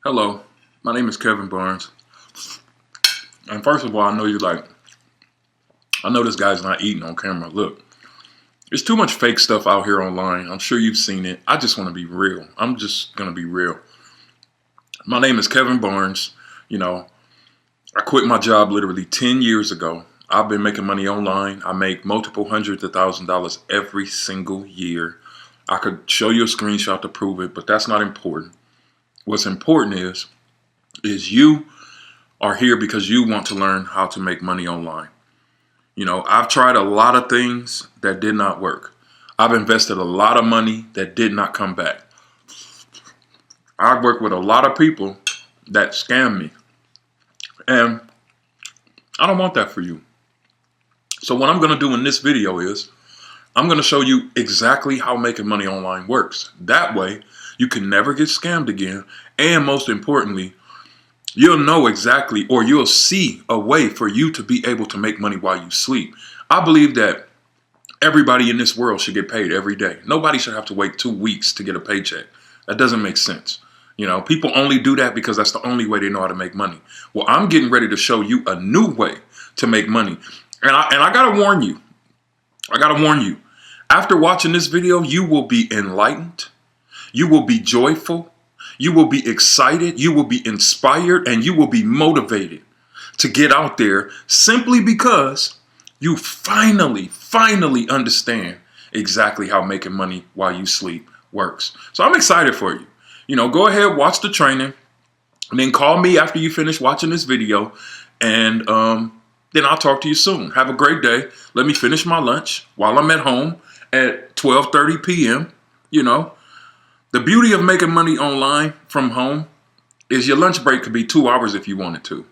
Hello, my name is Kevin Barnes. And first of all, I know this guy's not eating on camera. Look, there's too much fake stuff out here online. I'm sure you've seen it. I just want to be real. I'm just going to be real. My name is Kevin Barnes. I quit my job literally 10 years ago. I've been making money online. I make multiple hundreds of $1,000s every single year. I could show you a screenshot to prove it, but that's not important. What's important is you are here because you want to learn how to make money online. I've tried a lot of things that did not work. I've invested a lot of money that did not come back. I've worked with a lot of people that scam me. And I don't want that for you. So what I'm going to do in this video is I'm going to show you exactly how making money online works. That way, you can never get scammed again. And most importantly, you'll know exactly, or you'll see a way for you to be able to make money while you sleep. I believe that everybody in this world should get paid every day. Nobody should have to wait 2 weeks to get a paycheck. That doesn't make sense. People only do that because that's the only way they know how to make money. Well, I'm getting ready to show you a new way to make money. And I gotta warn you. After watching this video, you will be enlightened. You will be joyful. You will be excited. You will be inspired, and you will be motivated to get out there simply because you finally understand exactly how making money while you sleep works. So I'm excited for you. Go ahead, watch the training, and then call me after you finish watching this video, and then I'll talk to you soon. Have a great day. Let me finish my lunch while I'm at home at 12:30 p.m. The beauty of making money online from home is your lunch break could be 2 hours if you wanted to.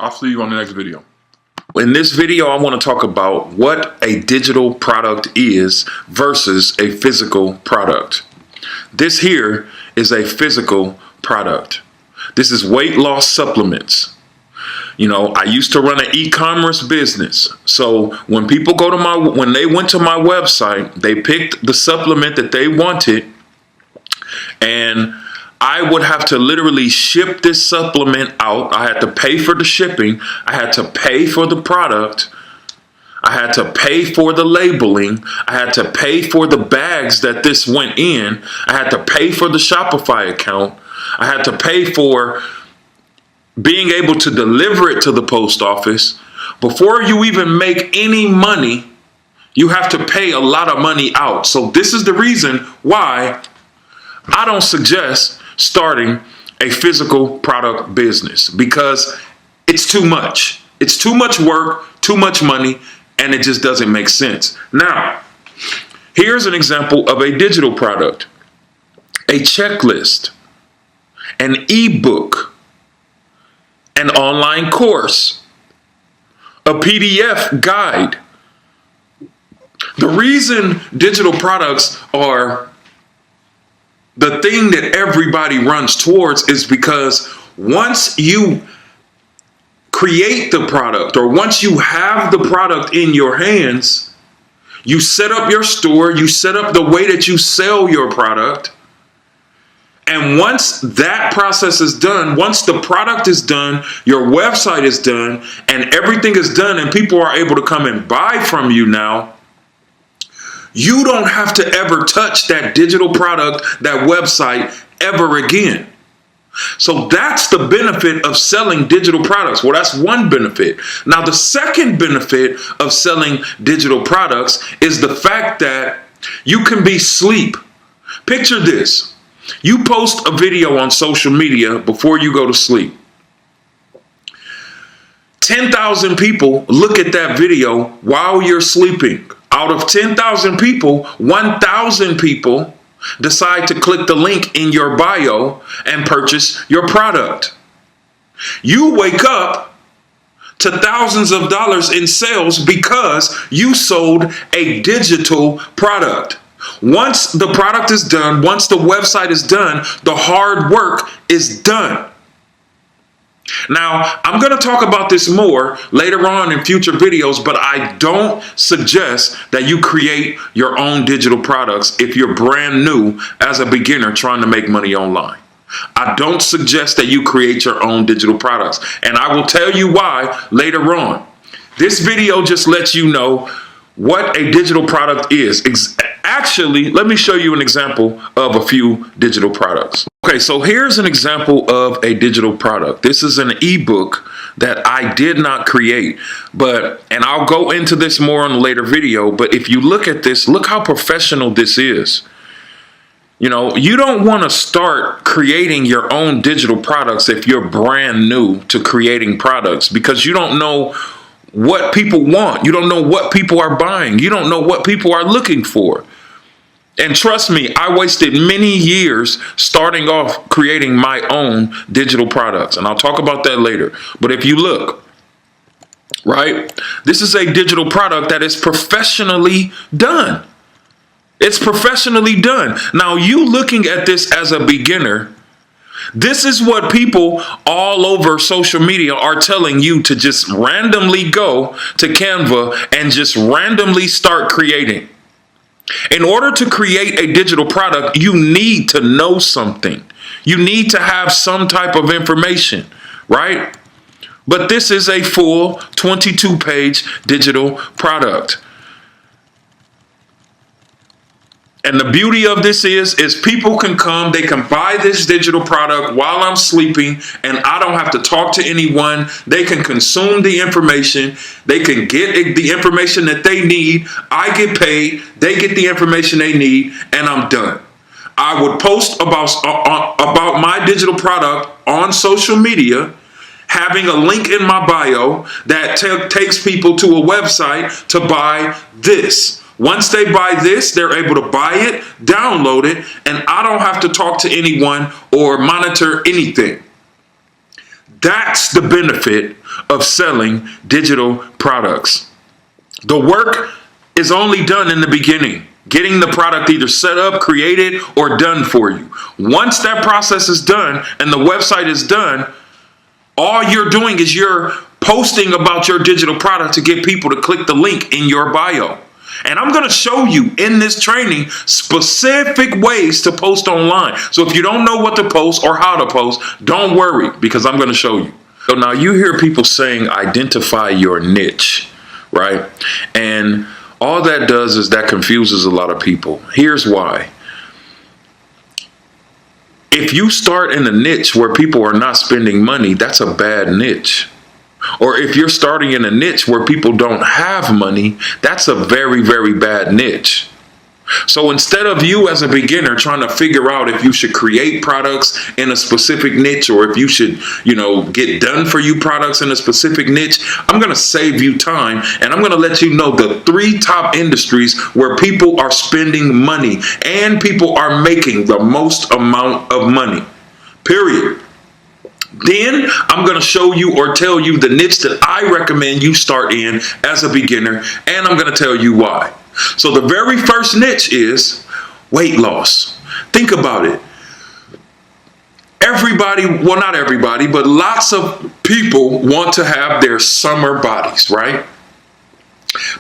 I'll see you on the next video. In this video, I want to talk about what a digital product is versus a physical product. This here is a physical product. This is weight loss supplements. I used to run an e-commerce business. So when people when they went to my website, they picked the supplement that they wanted, and I would have to literally ship this supplement out. I had to pay for the shipping. I had to pay for the product. I had to pay for the labeling. I had to pay for the bags that this went in. I had to pay for the Shopify account. I had to pay for being able to deliver it to the post office. Before you even make any money, you have to pay a lot of money out. So this is the reason why I don't suggest starting a physical product business, because it's too much. It's too much work, too much money, and it just doesn't make sense. Now, here's an example of a digital product: a checklist, an ebook, an online course, a PDF guide. The reason digital products are the thing that everybody runs towards is because once you create the product, or once you have the product in your hands, you set up your store, you set up the way that you sell your product. And once that process is done, once the product is done, your website is done, and everything is done, and people are able to come and buy from you now, you don't have to ever touch that digital product, that website, ever again. So that's the benefit of selling digital products. Well, that's one benefit. Now, the second benefit of selling digital products is the fact that you can be asleep. Picture this. You post a video on social media before you go to sleep. 10,000 people look at that video while you're sleeping. Out of 10,000 people, 1,000 people decide to click the link in your bio and purchase your product. You wake up to thousands of dollars in sales because you sold a digital product. Once the product is done, once the website is done, the hard work is done. Now, I'm going to talk about this more later on in future videos, but I don't suggest that you create your own digital products if you're brand new as a beginner trying to make money online. I don't suggest that you create your own digital products, and I will tell you why later on. This video just lets you know what a digital product is. Actually, let me show you an example of a few digital products. Okay, so here's an example of a digital product. This is an ebook that I did not create, and I'll go into this more in a later video, but if you look at this, look how professional this is. You know, you don't want to start creating your own digital products if you're brand new to creating products, because you don't know what people want. You don't know what people are buying. You don't know what people are looking for. And trust me, I wasted many years starting off creating my own digital products. And I'll talk about that later. But if you look, right, this is a digital product that is professionally done. It's professionally done. Now, you looking at this as a beginner, this is what people all over social media are telling you to just randomly go to Canva and just randomly start creating. In order to create a digital product, you need to know something. You need to have some type of information, right? But this is a full 22-page digital product. And the beauty of this is people can come, they can buy this digital product while I'm sleeping, and I don't have to talk to anyone. They can consume the information. They can get the information that they need. I get paid. They get the information they need, and I'm done. I would post about my digital product on social media, having a link in my bio that takes people to a website to buy this. Once they buy this, they're able to buy it, download it, and I don't have to talk to anyone or monitor anything. That's the benefit of selling digital products. The work is only done in the beginning, getting the product either set up, created, or done for you. Once that process is done and the website is done, all you're doing is you're posting about your digital product to get people to click the link in your bio. And I'm going to show you in this training specific ways to post online. So if you don't know what to post or how to post, don't worry, because I'm going to show you. So now you hear people saying identify your niche, right? And all that does is that confuses a lot of people. Here's why. If you start in a niche where people are not spending money, that's a bad niche. Or if you're starting in a niche where people don't have money, that's a very, very bad niche. So instead of you as a beginner trying to figure out if you should create products in a specific niche or if you should, get done for you products in a specific niche, I'm going to save you time and I'm going to let you know the 3 top industries where people are spending money and people are making the most amount of money, period. Then I'm going to show you or tell you the niche that I recommend you start in as a beginner, and I'm going to tell you why. So the very first niche is weight loss. Think about it. Everybody, well, not everybody, but lots of people want to have their summer bodies, right?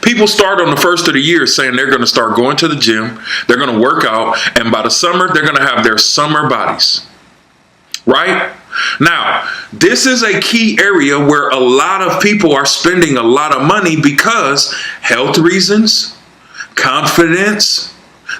People start on the first of the year saying they're going to start going to the gym, they're going to work out, and by the summer, they're going to have their summer bodies, right? Now, this is a key area where a lot of people are spending a lot of money because health reasons, confidence,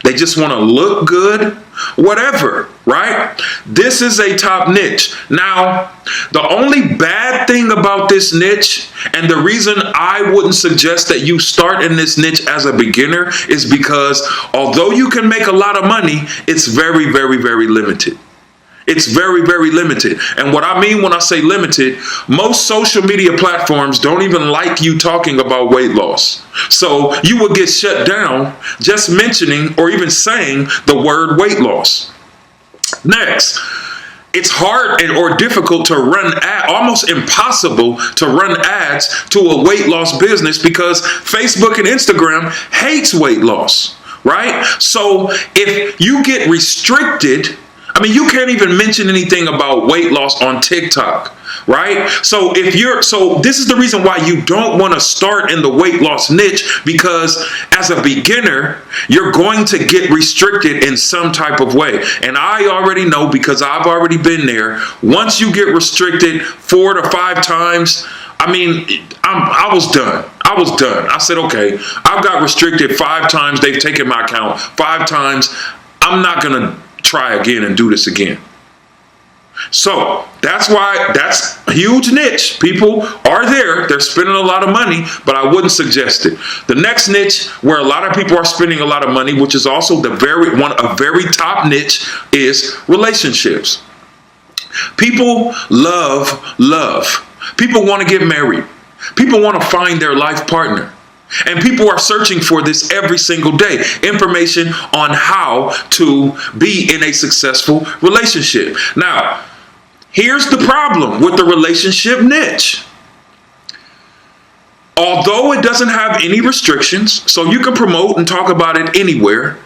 they just want to look good, whatever, right? This is a top niche. Now, the only bad thing about this niche, and the reason I wouldn't suggest that you start in this niche as a beginner, is because although you can make a lot of money, it's very, very, very limited. It's very, very limited. And what I mean when I say limited, most social media platforms don't even like you talking about weight loss. So you will get shut down just mentioning or even saying the word weight loss. Next, it's hard or difficult to run almost impossible to run ads to a weight loss business because Facebook and Instagram hates weight loss, right? So if you get restricted, you can't even mention anything about weight loss on TikTok. right? So this is the reason why you don't want to start in the weight loss niche, because as a beginner, you're going to get restricted in some type of way. And I already know, because I've already been there. Once you get restricted 4 to 5 times, I mean, I was done. I said, okay, I've got restricted 5 times. They've taken my account 5 times. I'm not going to try again and do this again. So that's why that's a huge niche. People are there. They're spending a lot of money, but I wouldn't suggest it. The next niche where a lot of people are spending a lot of money, which is also a very top niche, is relationships. People love. People want to get married. People want to find their life partner. And people are searching for this every single day. Information on how to be in a successful relationship. Now, here's the problem with the relationship niche. Although it doesn't have any restrictions, so you can promote and talk about it anywhere,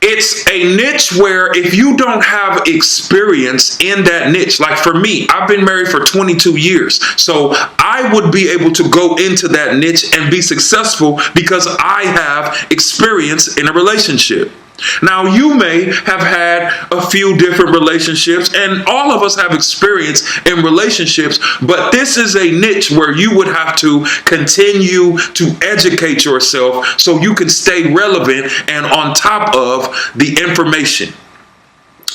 it's a niche where if you don't have experience in that niche, like for me, I've been married for 22 years. So I would be able to go into that niche and be successful because I have experience in a relationship. Now, you may have had a few different relationships, and all of us have experience in relationships, but this is a niche where you would have to continue to educate yourself so you can stay relevant and on top of the information.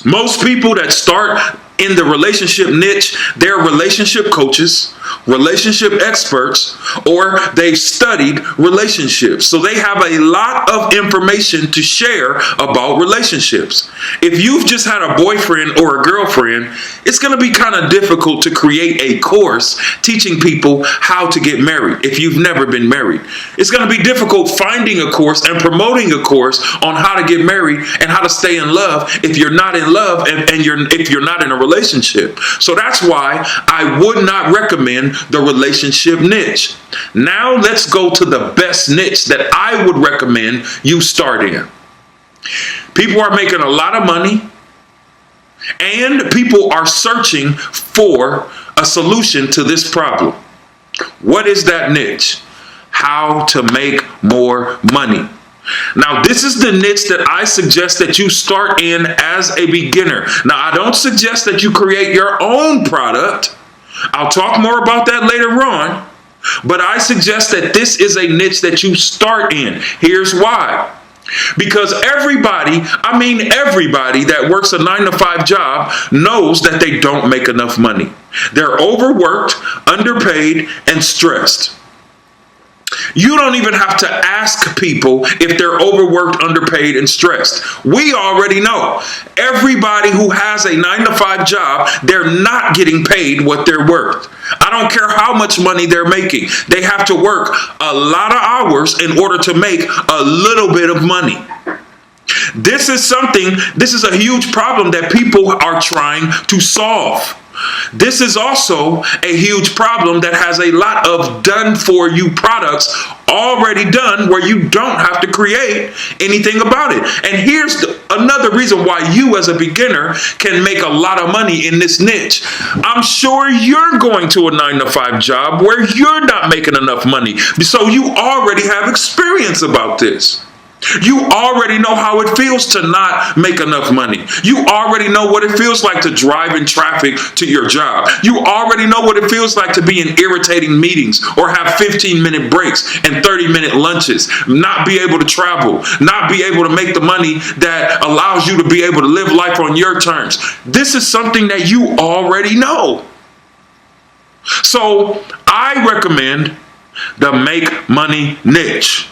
Most people that start in the relationship niche, they're relationship coaches, relationship experts, or they've studied relationships. So they have a lot of information to share about relationships. If you've just had a boyfriend or a girlfriend, it's going to be kind of difficult to create a course teaching people how to get married if you've never been married. It's going to be difficult finding a course and promoting a course on how to get married and how to stay in love if you're not in love and if you're not in a relationship. So that's why I would not recommend the relationship niche. Now let's go to the best niche that I would recommend you start in. People are making a lot of money, and people are searching for a solution to this problem. What is that niche? How to make more money. Now, this is the niche that I suggest that you start in as a beginner. Now, I don't suggest that you create your own product. I'll talk more about that later on. But I suggest that this is a niche that you start in. Here's why. Because everybody that works a 9-to-5 job knows that they don't make enough money. They're overworked, underpaid, and stressed. You don't even have to ask people if they're overworked, underpaid, and stressed. We already know. Everybody who has a 9-to-5 job, they're not getting paid what they're worth. I don't care how much money they're making. They have to work a lot of hours in order to make a little bit of money. This is a huge problem that people are trying to solve. This is also a huge problem that has a lot of done-for-you products already done where you don't have to create anything about it. And here's another reason why you as a beginner can make a lot of money in this niche. I'm sure you're going to a 9-to-5 job where you're not making enough money. So you already have experience about this. You already know how it feels to not make enough money. You already know what it feels like to drive in traffic to your job. You already know what it feels like to be in irritating meetings or have 15-minute breaks and 30-minute lunches, not be able to travel, not be able to make the money that allows you to be able to live life on your terms. This is something that you already know. So I recommend the Make Money niche.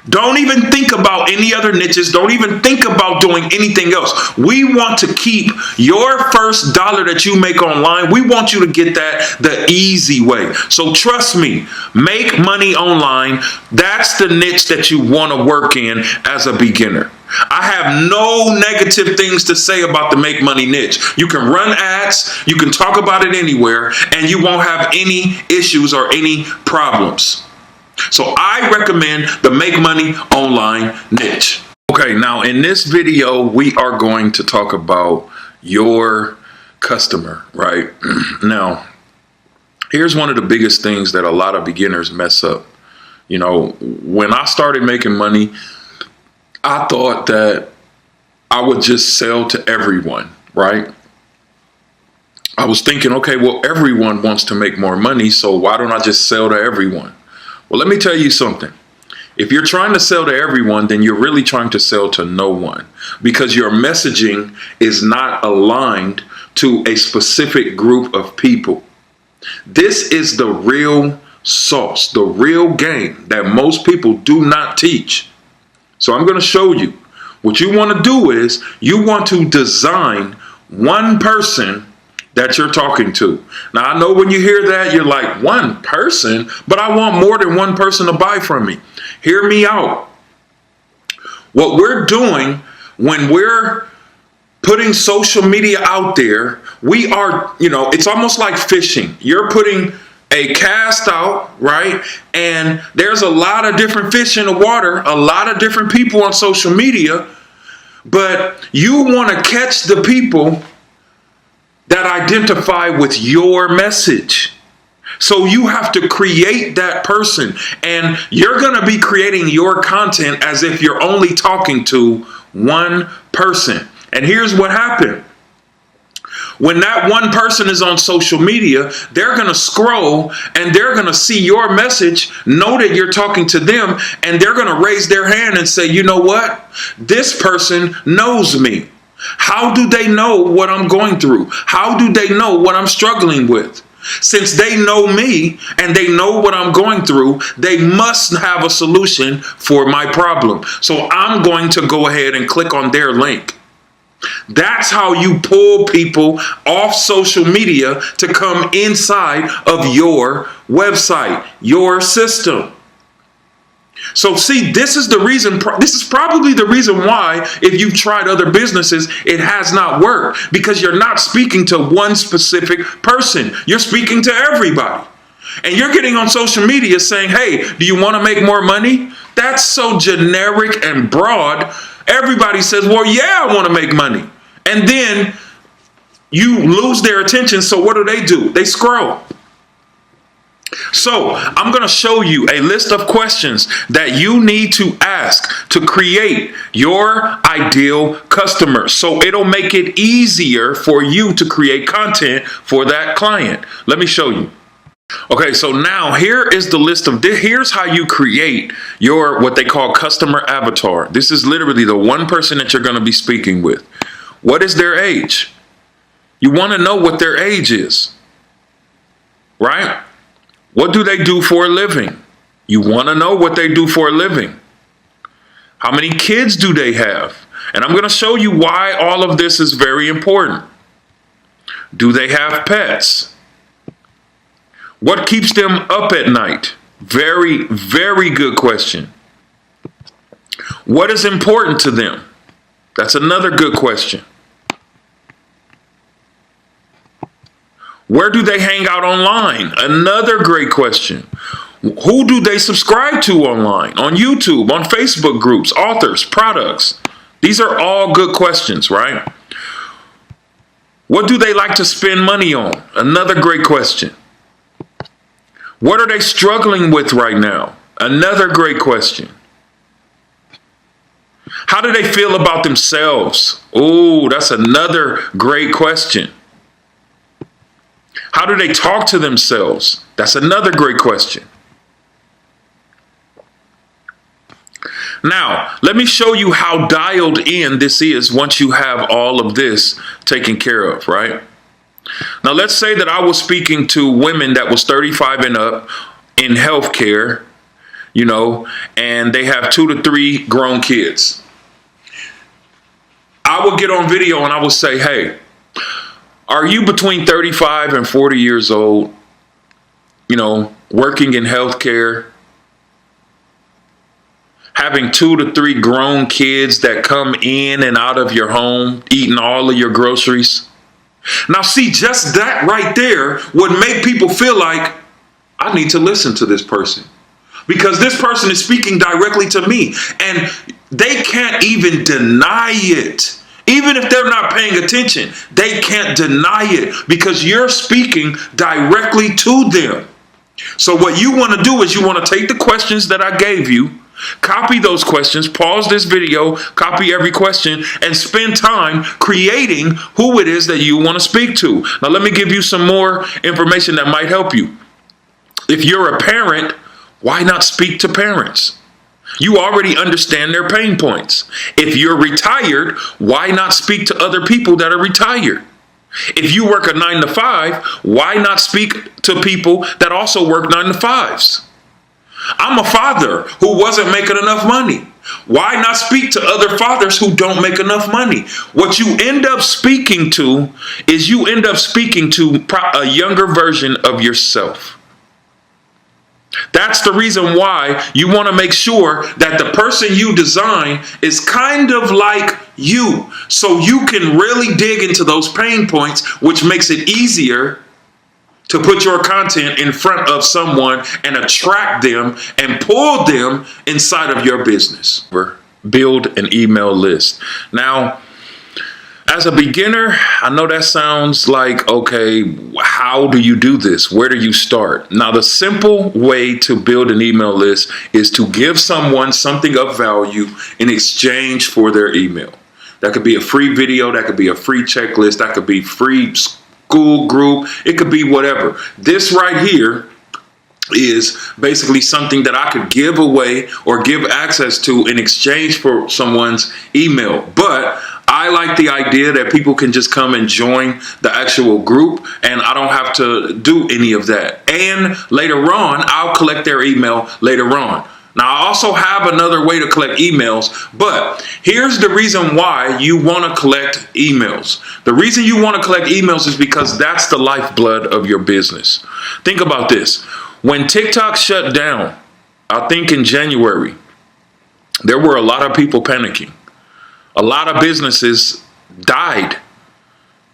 Don't even think about any other niches. Don't even think about doing anything else. We want to keep your first dollar that you make online. We want you to get that the easy way. So trust me, make money online. That's the niche that you want to work in as a beginner. I have no negative things to say about the Make Money niche. You can run ads, you can talk about it anywhere, and you won't have any issues or any problems. So I recommend the Make Money Online niche. Okay, now in this video, we are going to talk about your customer, right? Now, here's one of the biggest things that a lot of beginners mess up. You know, when I started making money, I thought that I would just sell to everyone, right? I was thinking, okay, well, everyone wants to make more money, so why don't I just sell to everyone? Well, let me tell you something. If you're trying to sell to everyone, then you're really trying to sell to no one, because your messaging is not aligned to a specific group of people. This is the real sauce, the real game that most people do not teach. So I'm going to show you. What you want to do is you want to design one person that you're talking to. Now, I know when you hear that, you're like, one person? But I want more than one person to buy from me. Hear me out. What we're doing when we're putting social media out there, we are, it's almost like fishing. You're putting a cast out, right? And there's a lot of different fish in the water, a lot of different people on social media, but you want to catch the people that identify with your message. So you have to create that person, and you're going to be creating your content as if you're only talking to one person. And here's what happened. When that one person is on social media, they're going to scroll and they're going to see your message, know that you're talking to them, and they're going to raise their hand and say, you know what? This person knows me. How do they know what I'm going through? How do they know what I'm struggling with? Since they know me and they know what I'm going through, they must have a solution for my problem. So I'm going to go ahead and click on their link. That's how you pull people off social media to come inside of your website, your system. So see, this is probably the reason why, if you've tried other businesses, it has not worked, because you're not speaking to one specific person. You're speaking to everybody. And you're getting on social media saying, hey, do you want to make more money? That's so generic and broad. Everybody says, well, yeah, I want to make money. And then you lose their attention. So what do? They scroll. So I'm going to show you a list of questions that you need to ask to create your ideal customer. So it'll make it easier for you to create content for that client. Let me show you. Okay, so now here is the list of here's how you create your what they call customer avatar. This is literally the one person that you're going to be speaking with. What is their age? You want to know what their age is, right? What do they do for a living? You want to know what they do for a living. How many kids do they have? And I'm going to show you why all of this is very important. Do they have pets? What keeps them up at night? Very, very good question. What is important to them? That's another good question. Where do they hang out online? Another great question. Who do they subscribe to online? On YouTube, on Facebook groups, authors, products. These are all good questions, right? What do they like to spend money on? Another great question. What are they struggling with right now? Another great question. How do they feel about themselves? Oh, that's another great question. How do they talk to themselves? That's another great question. Now, let me show you how dialed in this is once you have all of this taken care of, right? Now, let's say that I was speaking to women that was 35 and up in healthcare, and they have 2 to 3 grown kids. I would get on video and I would say, hey, are you between 35 and 40 years old, working in healthcare, having 2 to 3 grown kids that come in and out of your home, eating all of your groceries? Now, see, just that right there would make people feel like I need to listen to this person, because this person is speaking directly to me, and they can't even deny it. Even if they're not paying attention, they can't deny it because you're speaking directly to them. So what you want to do is you want to take the questions that I gave you, copy those questions, pause this video, copy every question, and spend time creating who it is that you want to speak to. Now, let me give you some more information that might help you. If you're a parent, why not speak to parents? You already understand their pain points. If you're retired, why not speak to other people that are retired? If you work a 9 to 5, why not speak to people that also work 9 to 5s? I'm a father who wasn't making enough money. Why not speak to other fathers who don't make enough money? What you end up speaking to is you end up speaking to a younger version of yourself. That's the reason why you want to make sure that the person you design is kind of like you, so you can really dig into those pain points, which makes it easier to put your content in front of someone and attract them and pull them inside of your business. Build an email list. Now, as a beginner, I know that sounds like, okay, how do you do this? Where do you start? Now, the simple way to build an email list is to give someone something of value in exchange for their email. That could be a free video. That could be a free checklist. That could be free school group. It could be whatever. This right here is basically something that I could give away or give access to in exchange for someone's email. But I like the idea that people can just come and join the actual group and I don't have to do any of that. And later on, I'll collect their email later on. Now, I also have another way to collect emails, but here's the reason why you want to collect emails. The reason you want to collect emails is because that's the lifeblood of your business. Think about this. When TikTok shut down, I think in January, there were a lot of people panicking. A lot of businesses died.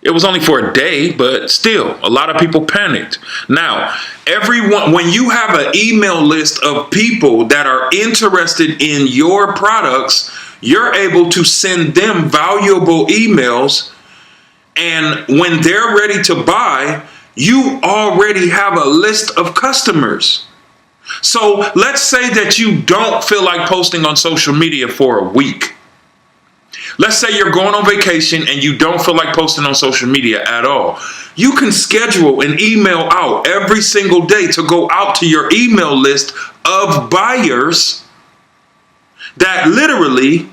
It was only for a day, but still, a lot of people panicked. Now, everyone, when you have an email list of people that are interested in your products, you're able to send them valuable emails. And when they're ready to buy, you already have a list of customers. So let's say that you don't feel like posting on social media for a week. Let's say you're going on vacation and you don't feel like posting on social media at all. You can schedule an email out every single day to go out to your email list of buyers that literally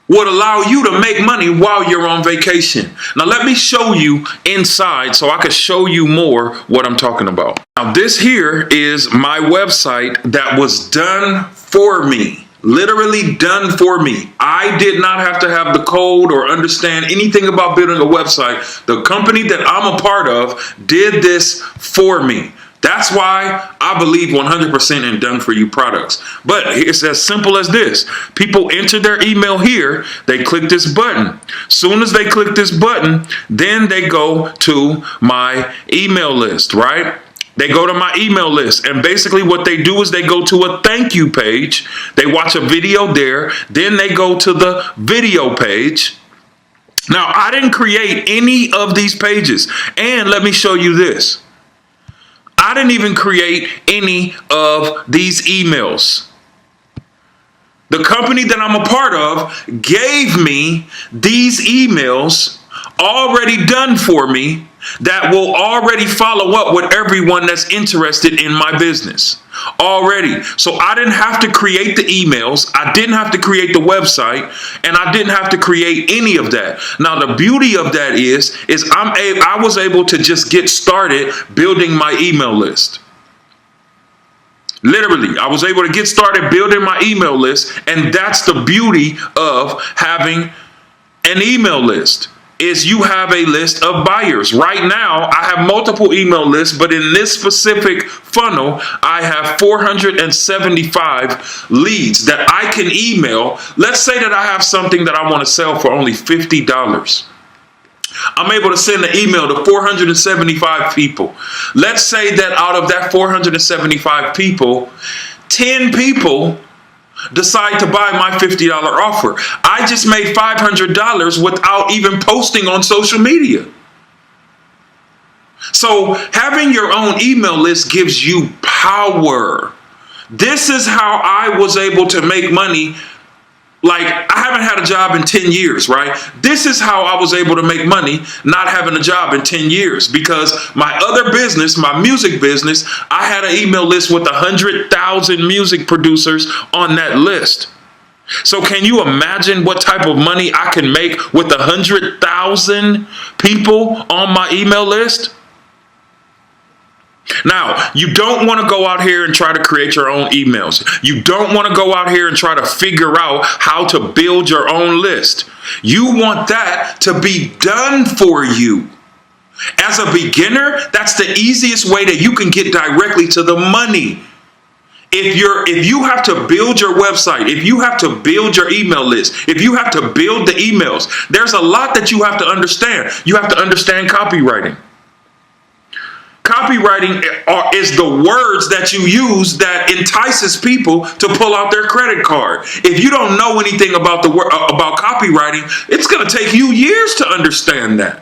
would allow you to make money while you're on vacation. Now, let me show you inside so I can show you more what I'm talking about. Now, this here is my website that was done for me. Literally done for me. I did not have to have the code or understand anything about building a website. The company that I'm a part of did this for me. That's why I believe 100% in done for you products. But it's as simple as this. People enter their email here. They click this button. Soon as they click this button, then they go to my email list, right? They go to my email list, and basically what they do is they go to a thank you page. They watch a video there. Then they go to the video page. Now, I didn't create any of these pages. And let me show you this. I didn't even create any of these emails. The company that I'm a part of gave me these emails already done for me that will already follow up with everyone that's interested in my business already. So I didn't have to create the emails. I didn't have to create the website, and I didn't have to create any of that. Now, the beauty of that is I was able to just get started building my email list. Literally, I was able to get started building my email list, and that's the beauty of having an email list. Is you have a list of buyers. Right now, I have multiple email lists, but in this specific funnel, I have 475 leads that I can email. Let's say that I have something that I want to sell for only $50. I'm able to send an email to 475 people. Let's say that out of that 475 people, 10 people decide to buy my $50 offer. I just made $500 without even posting on social media. So having your own email list gives you power. This is how I was able to make money. Like, I haven't had a job in 10 years, right? This is how I was able to make money not having a job in 10 years, because my other business, my music business, I had an email list with 100,000 music producers on that list. So can you imagine what type of money I can make with 100,000 people on my email list? Now, you don't want to go out here and try to create your own emails. You don't want to go out here and try to figure out how to build your own list. You want that to be done for you. As a beginner, that's the easiest way that you can get directly to the money. If you have to build your website, if you have to build your email list, if you have to build the emails, there's a lot that you have to understand. You have to understand copywriting. Copywriting is the words that you use that entices people to pull out their credit card. If you don't know anything about about copywriting, it's going to take you years to understand that.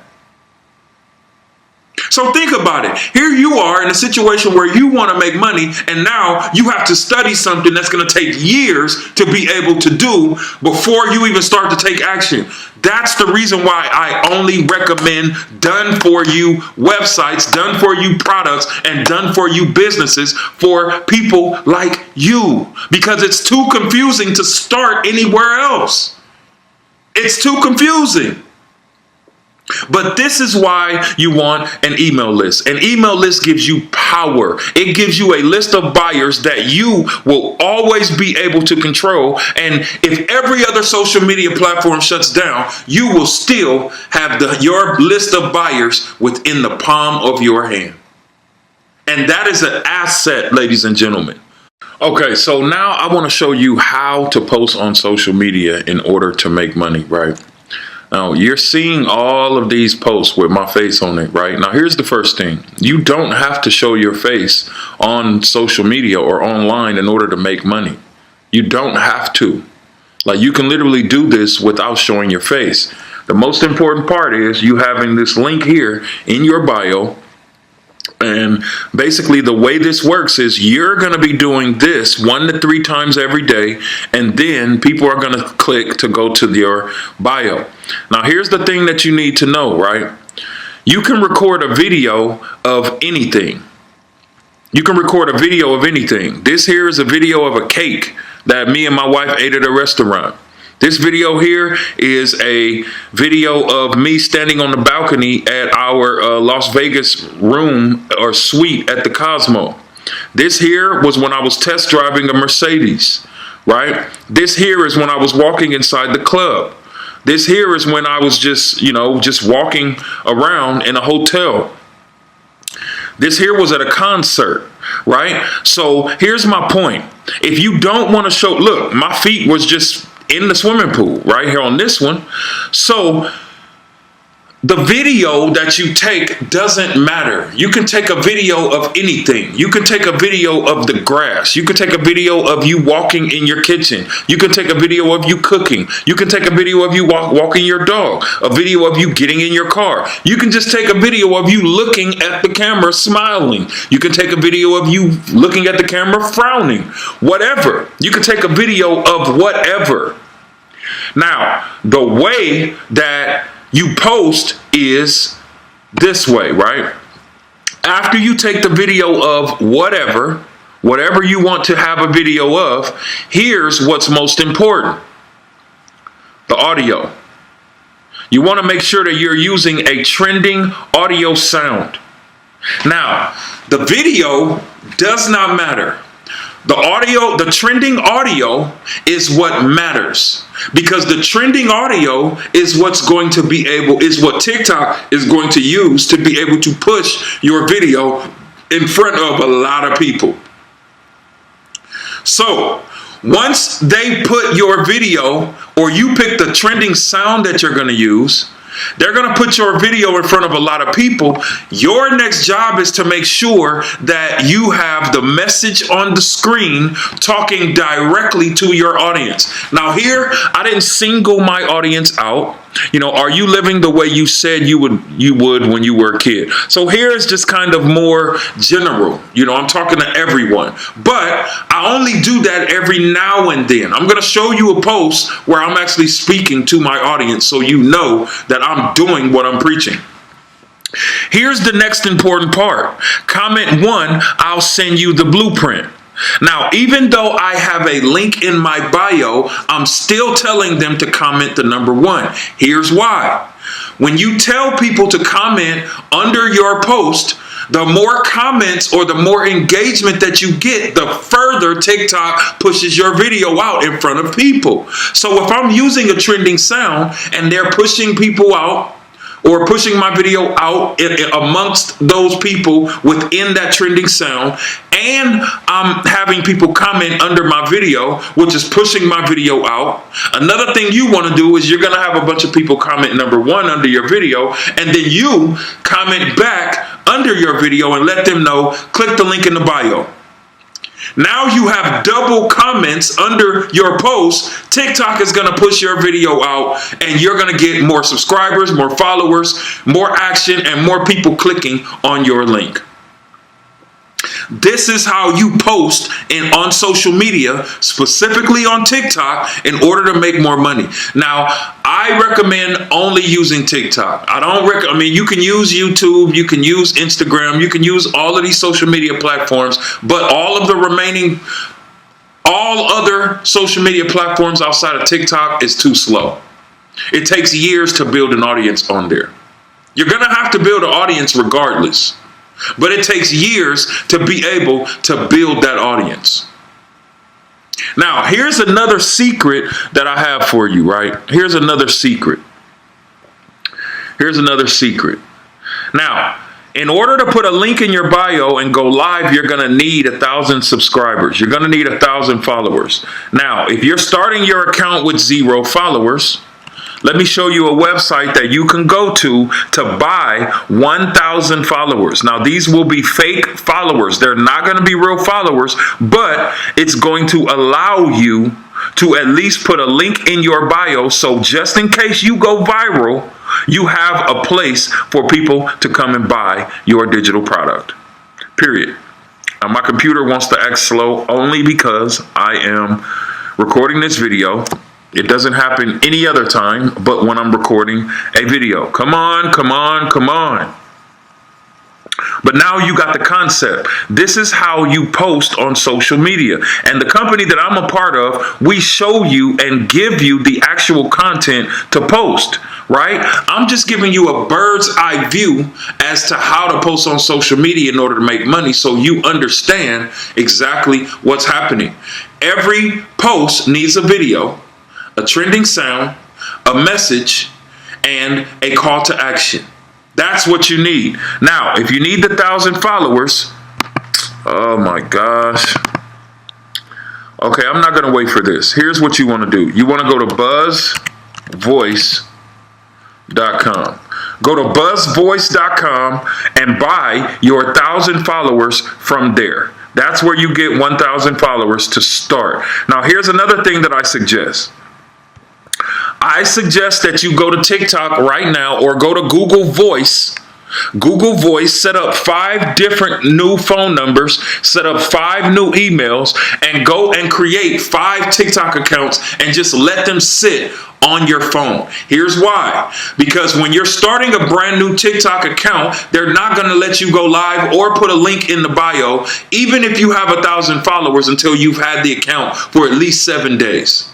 So think about it. Here you are in a situation where you want to make money, and now you have to study something that's going to take years to be able to do before you even start to take action. That's the reason why I only recommend done for you websites, done for you products, and done for you businesses for people like you, because it's too confusing to start anywhere else. It's too confusing. But this is why you want an email list. An email list gives you power. It gives you a list of buyers that you will always be able to control. And if every other social media platform shuts down, you will still have your list of buyers within the palm of your hand. And that is an asset, ladies and gentlemen. Okay, so now I want to show you how to post on social media in order to make money, right? Now, you're seeing all of these posts with my face on it, right? Now, here's the first thing. You don't have to show your face on social media or online in order to make money. You don't have to. Like, you can literally do this without showing your face. The most important part is you having this link here in your bio. And basically the way this works is you're going to be doing this 1 to 3 times every day, and then people are going to click to go to your bio. Now, here's the thing that you need to know, right? You can record a video of anything. You can record a video of anything. This here is a video of a cake that me and my wife ate at a restaurant. This video here is a video of me standing on the balcony at our Las Vegas room or suite at the Cosmo. This here was when I was test driving a Mercedes, right? This here is when I was walking inside the club. This here is when I was just walking around in a hotel. This here was at a concert, right? So here's my point. If you don't want to show, look, my feet was just in the swimming pool right here on this one. So the video that you take doesn't matter. You can take a video of anything. You can take a video of the grass. You can take a video of you walking in your kitchen. You can take a video of you cooking. You can take a video of you walking your dog. A video of you getting in your car. You can just take a video of you looking at the camera smiling. You can take a video of you looking at the camera frowning. Whatever. You can take a video of whatever. Now, the way that you post is this way, right? After you take the video of whatever you want to have a video of, here's what's most important. The audio. You want to make sure that you're using a trending audio sound. Now, the video does not matter. The audio, the trending audio is what matters, because the trending audio is what TikTok is going to use to be able to push your video in front of a lot of people. So once they put your video, or you pick the trending sound that you're going to use, They're going to put your video in front of a lot of people. Your next job is to make sure that you have the message on the screen talking directly to your audience. Now here, I didn't single my audience out. You know, are you living the way you said you would when you were a kid? So here's just kind of more general. You know, I'm talking to everyone, but I only do that every now and then. I'm going to show you a post where I'm actually speaking to my audience so you know that I'm doing what I'm preaching. Here's the next important part. Comment 1, I'll send you the blueprint. Now, even though I have a link in my bio, I'm still telling them to comment the number 1. Here's why. When you tell people to comment under your post, the more comments or the more engagement that you get, the further TikTok pushes your video out in front of people. So if I'm using a trending sound and they're pushing people out, or pushing my video out amongst those people within that trending sound, and I'm having people comment under my video, which is pushing my video out. Another thing you want to do is you're going to have a bunch of people comment number 1 under your video, and then you comment back under your video and let them know, click the link in the bio. Now you have double comments under your post. TikTok is going to push your video out and you're going to get more subscribers, more followers, more action, and more people clicking on your link. This is how you post on social media, specifically on TikTok, in order to make more money. Now, I recommend only using TikTok. I mean, you can use YouTube, you can use Instagram, you can use all of these social media platforms, but all other social media platforms outside of TikTok is too slow. It takes years to build an audience on there. You're going to have to build an audience regardless. But it takes years to be able to build that audience. Now, here's another secret that I have for you, right? Here's another secret. Here's another secret. Now, in order to put a link in your bio and go live, you're going to need 1,000 subscribers. You're going to need 1,000 followers. Now, if you're starting your account with 0 followers, let me show you a website that you can go to buy 1,000 followers. Now, these will be fake followers. They're not going to be real followers, but it's going to allow you to at least put a link in your bio. So just in case you go viral, you have a place for people to come and buy your digital product. Period. Now, my computer wants to act slow only because I am recording this video. It doesn't happen any other time but when I'm recording a video. Come on, come on, come on. But now you got the concept. This is how you post on social media. And the company that I'm a part of, we show you and give you the actual content to post, right? I'm just giving you a bird's eye view as to how to post on social media in order to make money so you understand exactly what's happening. Every post needs a video, a trending sound, a message, and a call to action. That's what you need. Now, if you need 1,000 followers, oh my gosh. Okay, I'm not going to wait for this. Here's what you want to do. You want to go to buzzvoice.com. Go to buzzvoice.com and buy your 1,000 followers from there. That's where you get 1,000 followers to start. Now, here's another thing that I suggest. I suggest that you go to TikTok right now or go to Google Voice. Google Voice, set up 5 different new phone numbers, set up 5 new emails, and go and create 5 TikTok accounts and just let them sit on your phone. Here's why. Because when you're starting a brand new TikTok account, they're not going to let you go live or put a link in the bio, even if you have 1,000 followers, until you've had the account for at least 7 days.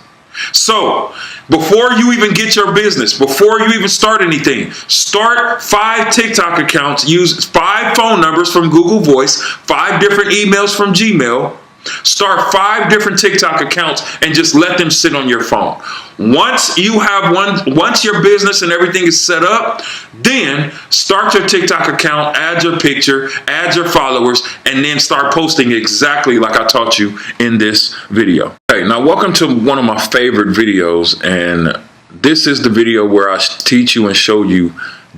So, before you even get your business, before you even start anything, start 5 TikTok accounts, use 5 phone numbers from Google Voice, 5 different emails from Gmail, start 5 different TikTok accounts and just let them sit on your phone. Once you have once your business and everything is set up, then start your TikTok account, add your picture, add your followers, and then start posting exactly like I taught you in this video. Okay, now welcome to one of my favorite videos, and This is the video where I teach you and show you,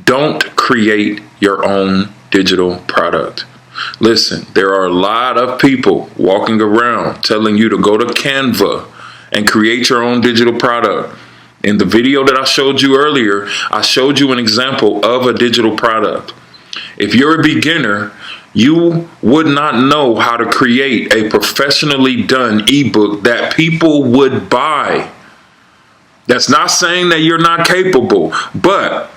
don't create your own digital product. Listen, there are a lot of people walking around telling you to go to Canva and create your own digital product. In the video that I showed you earlier, I showed you an example of a digital product. If you're a beginner, you would not know how to create a professionally done ebook that people would buy. That's not saying that you're not capable, but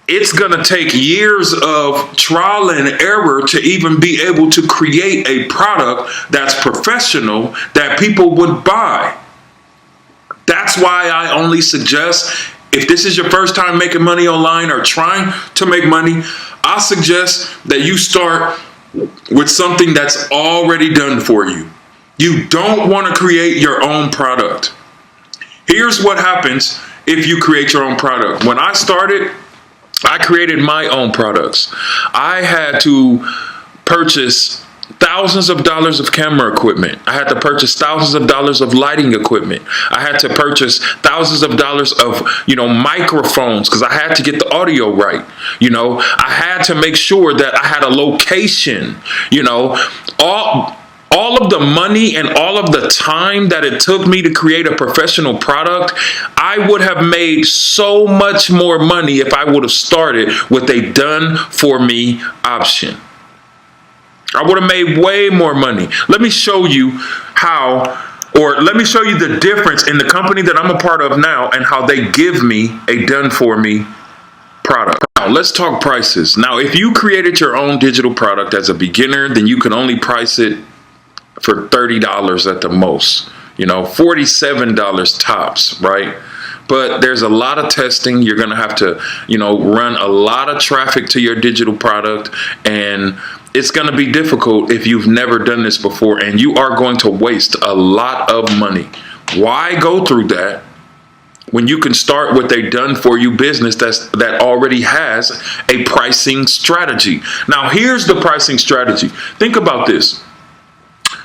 it's going to take years of trial and error to even be able to create a product that's professional that people would buy. That's why I only suggest, if this is your first time making money online or trying to make money, I suggest that you start with something that's already done for you. You don't want to create your own product. Here's what happens if you create your own product. When I started, I created my own products. I had to purchase thousands of dollars of camera equipment. I had to purchase thousands of dollars of lighting equipment. I had to purchase thousands of dollars of, microphones, because I had to get the audio right. I had to make sure that I had a location, all of the money and all of the time that it took me to create a professional product. I would have made so much more money if I would have started with a done for me option. I would have made way more money. Let me show you let me show you the difference in the company that I'm a part of now and how they give me a done for me product. Now, let's talk prices. Now, if you created your own digital product as a beginner, then you can only price it for $30 at the most, $47 tops, right? But there's a lot of testing. You're going to have to, run a lot of traffic to your digital product, and it's going to be difficult if you've never done this before, and you are going to waste a lot of money. Why go through that when you can start with a done for you business that already has a pricing strategy? Now, here's the pricing strategy. Think about this.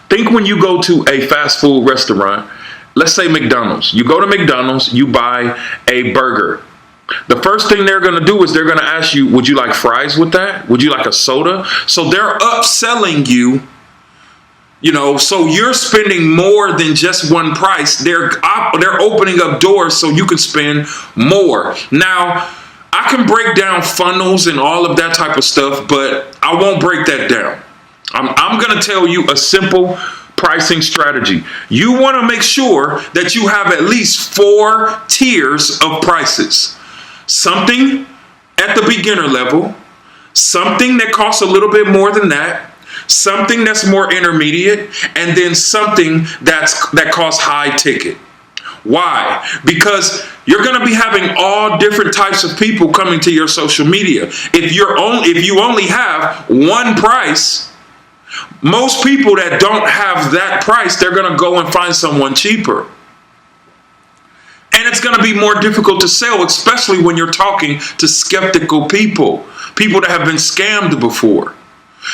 Think when you go to a fast food restaurant, let's say McDonald's. You go to McDonald's, you buy a burger. The first thing they're going to do is they're going to ask you, would you like fries with that? Would you like a soda? So they're upselling you, so you're spending more than just one price. They're opening up doors so you can spend more. Now, I can break down funnels and all of that type of stuff, but I won't break that down. I'm going to tell you a simple pricing strategy. You want to make sure that you have at least 4 tiers of prices. Something at the beginner level, something that costs a little bit more than that, something that's more intermediate, and then something that costs high ticket. Why? Because you're going to be having all different types of people coming to your social media. If you only have one price, most people that don't have that price, they're going to go and find someone cheaper. And it's going to be more difficult to sell, especially when you're talking to skeptical people that have been scammed before.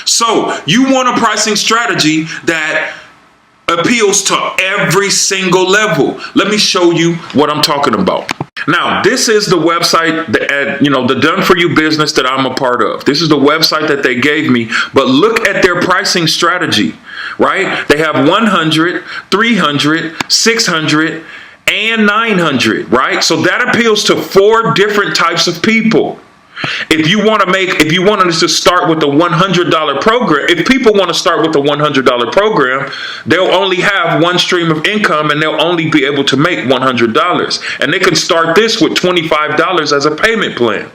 So you want a pricing strategy that appeals to every single level. Let me show you what I'm talking about. Now, this is the website that, the Done For You business that I'm a part of. This is the website that they gave me, but look at their pricing strategy, right? They have 100, 300, 600, and 900, right? So that appeals to 4 different types of people. If you want to start with the $100 program, if people want to start with the $100 program, they'll only have one stream of income and they'll only be able to make $100. And they can start this with $25 as a payment plan.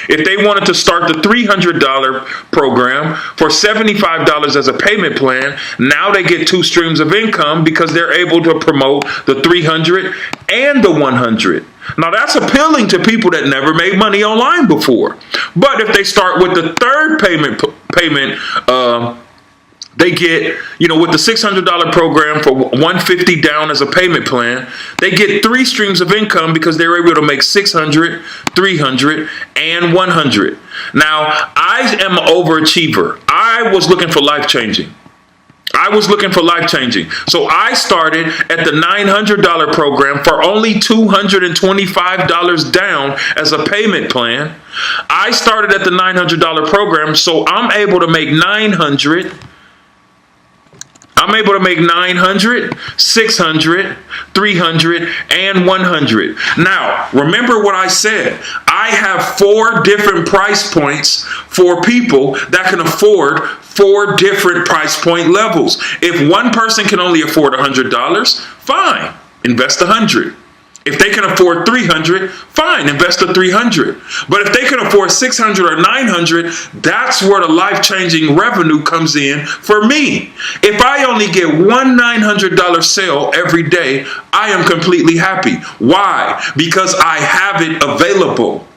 If they wanted to start the $300 program for $75 as a payment plan, now they get 2 streams of income because they're able to promote the 300 and the 100. Now that's appealing to people that never made money online before. But if they start with the third payment, they get, with the $600 program for $150 down as a payment plan, they get 3 streams of income because they're able to make $600, $300, and $100. Now, I am an overachiever. I was looking for life-changing. I was looking for life changing. So I started at the $900 program for only $225 down as a payment plan. I started at the $900 program, so I'm able to make 900. I'm able to make 900, 600, 300, and 100. Now, remember what I said. I have 4 different price points for people that can afford 4 different price point levels. If one person can only afford $100, fine, invest 100. If they can afford 300, fine, invest the 300. But if they can afford 600 or 900, that's where the life-changing revenue comes in for me. If I only get one $900 sale every day, I am completely happy. Why? Because I have it available.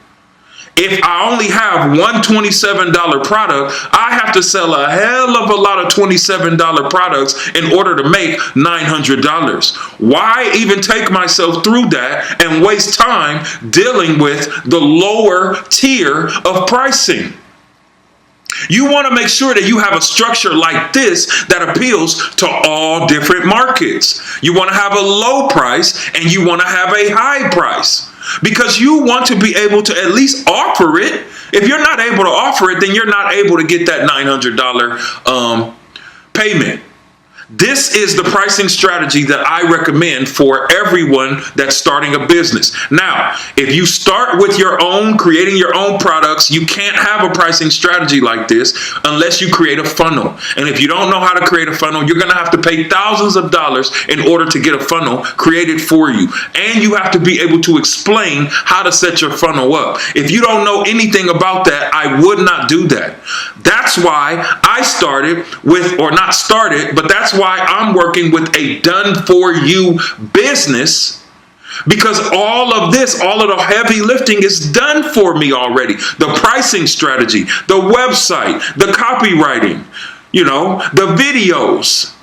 If I only have one $27 product, I have to sell a hell of a lot of $27 products in order to make $900. Why even take myself through that and waste time dealing with the lower tier of pricing? You want to make sure that you have a structure like this that appeals to all different markets. You want to have a low price and you want to have a high price, because you want to be able to at least offer it. If you're not able to offer it, then you're not able to get that $900 payment. This is the pricing strategy that I recommend for everyone that's starting a business. Now, if you start with your own, creating your own products, you can't have a pricing strategy like this unless you create a funnel. And if you don't know how to create a funnel, you're going to have to pay thousands of dollars in order to get a funnel created for you. And you have to be able to explain how to set your funnel up. If you don't know anything about that, I would not do that. That's why I started with, or not started, but that's why I'm working with a done-for-you business, because all of this, all of the heavy lifting is done for me already. The pricing strategy, the website, the copywriting, the videos,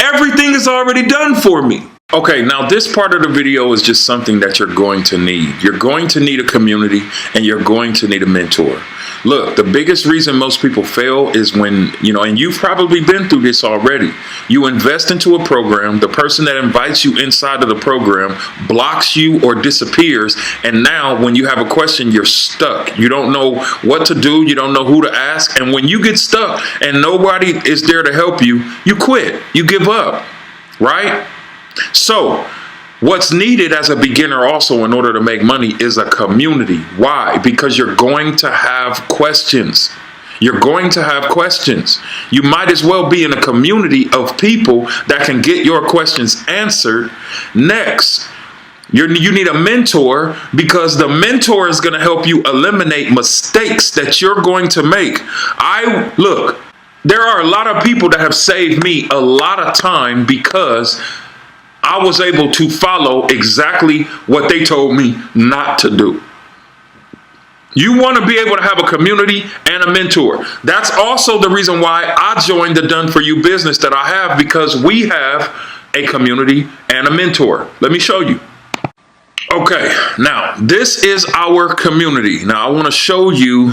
everything is already done for me. Okay, now this part of the video is just something that you're going to need. You're going to need a community and you're going to need a mentor. Look, the biggest reason most people fail is when, and you've probably been through this already. You invest into a program, the person that invites you inside of the program blocks you or disappears, and now when you have a question, you're stuck. You don't know what to do, you don't know who to ask, and when you get stuck and nobody is there to help you, you quit, you give up, right? So, what's needed as a beginner also in order to make money is a community. Why? Because you're going to have questions. You're going to have questions. You might as well be in a community of people that can get your questions answered. Next, you need a mentor, because the mentor is going to help you eliminate mistakes that you're going to make. Look, there are a lot of people that have saved me a lot of time because I was able to follow exactly what they told me not to do. You want to be able to have a community and a mentor. That's also the reason why I joined the Done For You business that I have, because we have a community and a mentor. Let me show you. Okay, now this is our community. Now I want to show you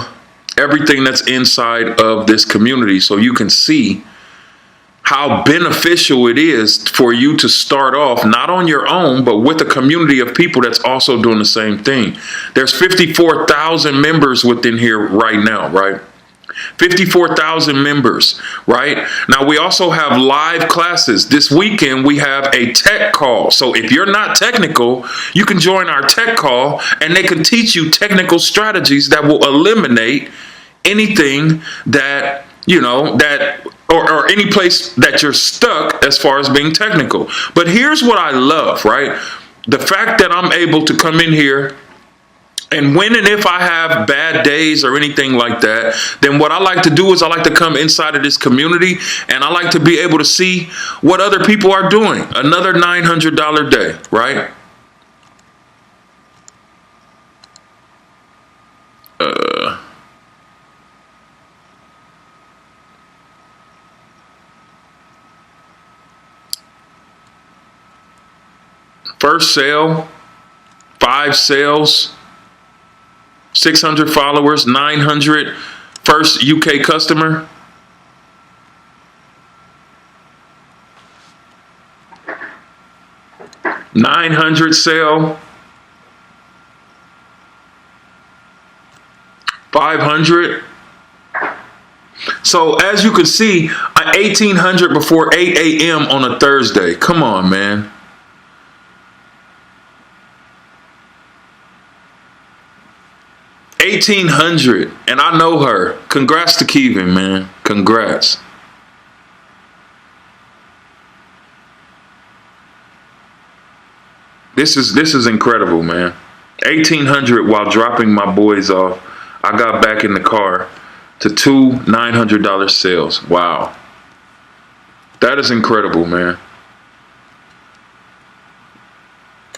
everything that's inside of this community so you can see how beneficial it is for you to start off not on your own, but with a community of people that's also doing the same thing. There's 54,000 members within here right now, right? 54,000 members, right? Now we also have live classes. This weekend we have a tech call. So if you're not technical, you can join our tech call and they can teach you technical strategies that will eliminate anything that, or any place that you're stuck as far as being technical. But here's what I love, right? The fact that I'm able to come in here, and when and if I have bad days or anything like that, then what I like to do is I like to come inside of this community and I like to be able to see what other people are doing. Another $900 day, right? First sale, 5 sales, 600 followers, 900, first UK customer. 900 sale. 500. So as you can see, 1800 before 8 a.m. on a Thursday. Come on, man. $1,800, and I know her. Congrats to Kevin, man. Congrats. This is incredible, man. 1,800 while dropping my boys off. I got back in the car to two $900 sales. Wow. That is incredible, man.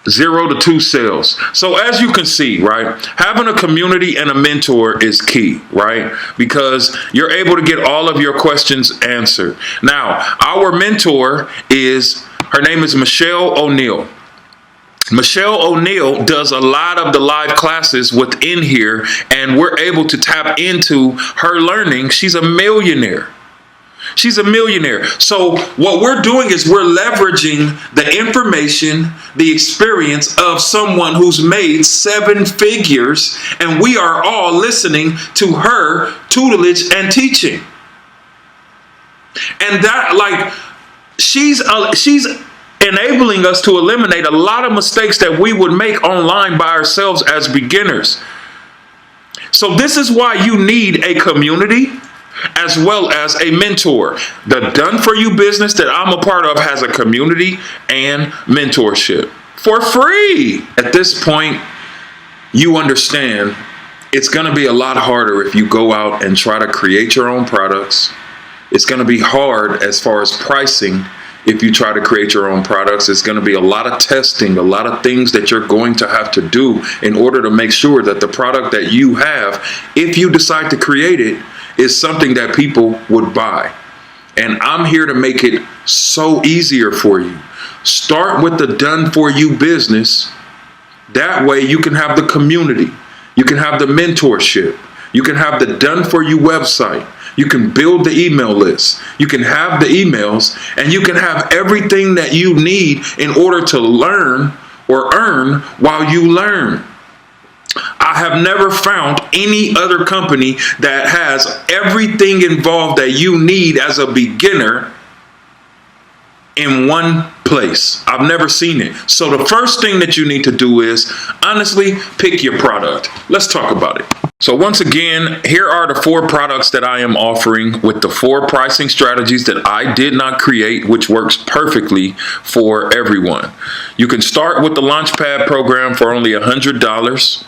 0 to 2 sales. So as you can see, right, having a community and a mentor is key, right? Because you're able to get all of your questions answered. Now, our mentor her name is Michelle O'Neill. Michelle O'Neill does a lot of the live classes within here, and we're able to tap into her learning. She's a millionaire. She's a millionaire. So what we're doing is we're leveraging the information, the experience of someone who's made 7 figures, and we are all listening to her tutelage and teaching. And that, like, she's enabling us to eliminate a lot of mistakes that we would make online by ourselves as beginners. So this is why you need a community as well as a mentor. The Done For You business that I'm a part of has a community and mentorship for free. At this point, you understand it's going to be a lot harder if you go out and try to create your own products. It's going to be hard as far as pricing. If you try to create your own products, it's going to be a lot of testing, a lot of things that you're going to have to do in order to make sure that the product that you have, if you decide to create it, is something that people would buy. And I'm here to make it so easier for you. Start with the Done For You business. That way you can have the community. You can have the mentorship. You can have the Done For You website. You can build the email list. You can have the emails, and you can have everything that you need in order to learn or earn while you learn. I have never found any other company that has everything involved that you need as a beginner in one place. I've never seen it. So the first thing that you need to do is honestly pick your product. Let's talk about it. So once again, here are the 4 products that I am offering with the 4 pricing strategies that I did not create, which works perfectly for everyone. You can start with the Launchpad program for only $100.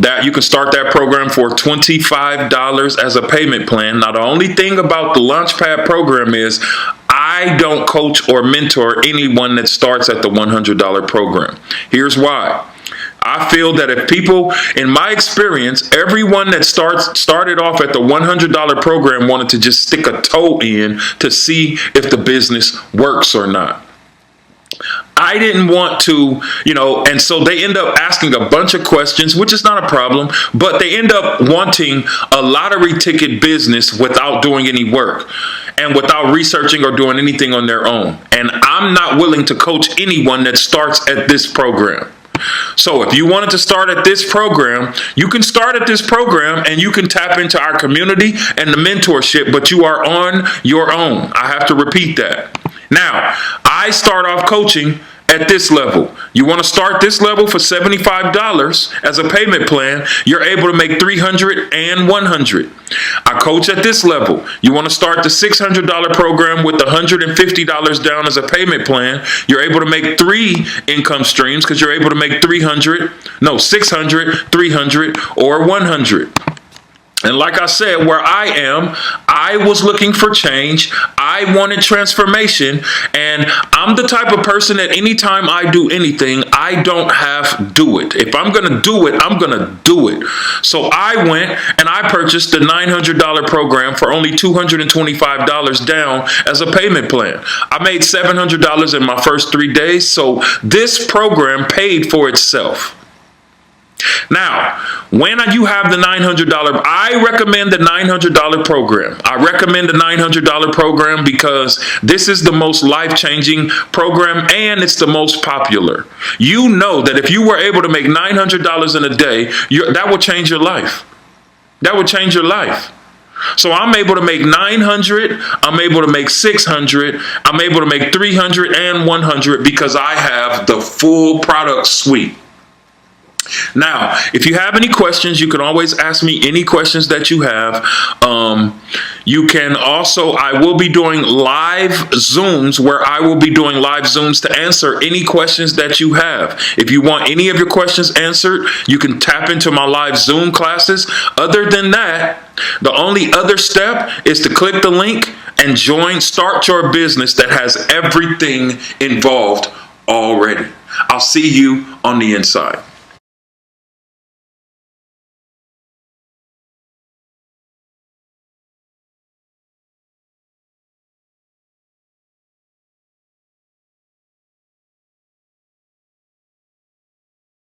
That you can start that program for $25 as a payment plan. Now, the only thing about the Launchpad program is I don't coach or mentor anyone that starts at the $100 program. Here's why. I feel that if people, in my experience, everyone that started off at the $100 program wanted to just stick a toe in to see if the business works or not. I didn't want to, and so they end up asking a bunch of questions, which is not a problem, but they end up wanting a lottery ticket business without doing any work and without researching or doing anything on their own. And I'm not willing to coach anyone that starts at this program. So if you wanted to start at this program, you can start at this program and you can tap into our community and the mentorship, but you are on your own. I have to repeat that. Now, I start off coaching at this level. You want to start this level for $75 as a payment plan, you're able to make $300 and $100. I coach at this level. You want to start the $600 program with the $150 down as a payment plan, you're able to make 3 income streams because you're able to make $600, $300, or $100. And like I said, where I am, I was looking for change. I wanted transformation. And I'm the type of person that anytime I do anything, I don't half do it. If I'm going to do it, I'm going to do it. So I went and I purchased the $900 program for only $225 down as a payment plan. I made $700 in my first 3 days. So this program paid for itself. Now, when you have the $900, I recommend the $900 program. I recommend the $900 program because this is the most life-changing program and it's the most popular. You know that if you were able to make $900 in a day, that will change your life. That would change your life. So I'm able to make 900, I'm able to make 600, I'm able to make 300 and 100 because I have the full product suite. Now, if you have any questions, you can always ask me any questions that you have. You can also, I will be doing live Zooms where I will be doing live Zooms to answer any questions that you have. If you want any of your questions answered, you can tap into my live Zoom classes. Other than that, the only other step is to click the link and join Start Your Business that has everything involved already. I'll see you on the inside.